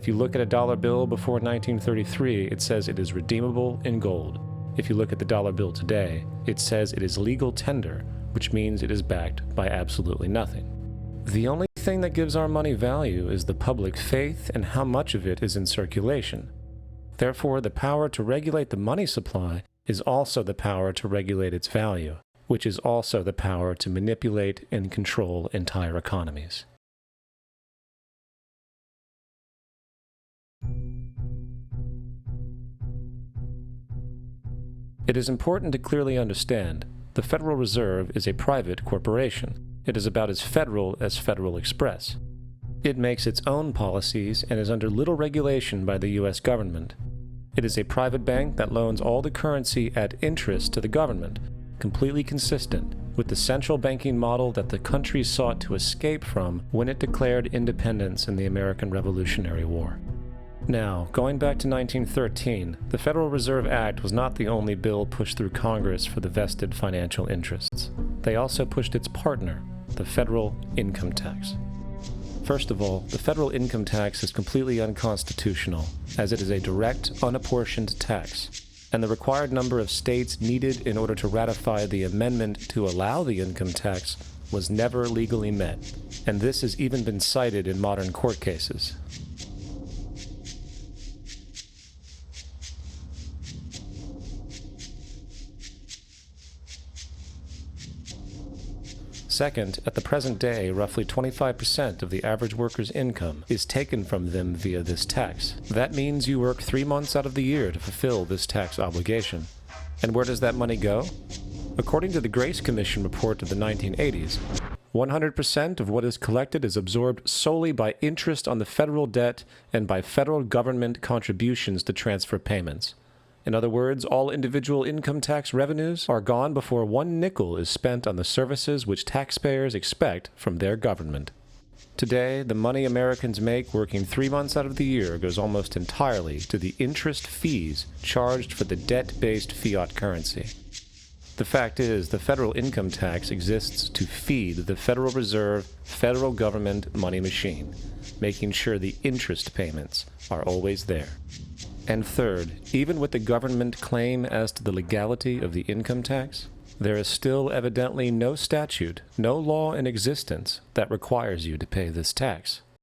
If you look at a dollar bill before 1933, it says it is redeemable in gold. If you look at the dollar bill today, it says it is legal tender, which means it is backed by absolutely nothing. The only thing that gives our money value is the public faith and how much of it is in circulation. Therefore, the power to regulate the money supply is also the power to regulate its value, which is also the power to manipulate and control entire economies. It is important to clearly understand the Federal Reserve is a private corporation. It is about as Federal Express. It makes its own policies and is under little regulation by the U.S. government. It is a private bank that loans all the currency at interest to the government, completely consistent with the central banking model that the country sought to escape from when it declared independence in the American Revolutionary War. Now, going back to 1913, the Federal Reserve Act was not the only bill pushed through Congress for the vested financial interests. They also pushed its partner, the federal income tax. First of all, the federal income tax is completely unconstitutional, as it is a direct, unapportioned tax, and the required number of states needed in order to ratify the amendment to allow the income tax was never legally met, and this has even been cited in modern court cases. Second, at the present day, roughly 25% of the average worker's income is taken from them via this tax. That means you work 3 months out of the year to fulfill this tax obligation. And where does that money go? According to the Grace Commission report of the 1980s, 100% of what is collected is absorbed solely by interest on the federal debt and by federal government contributions to transfer payments. In other words, all individual income tax revenues are gone before 1 nickel is spent on the services which taxpayers expect from their government. Today, the money Americans make working 3 months out of the year goes almost entirely to the interest fees charged for the debt-based fiat currency. The fact is, the federal income tax exists to feed the Federal Reserve federal government money machine, making sure the interest payments are always there. And third, even with the government claim as to the legality of the income tax, there is still evidently no statute, no law in existence that requires you to pay this tax.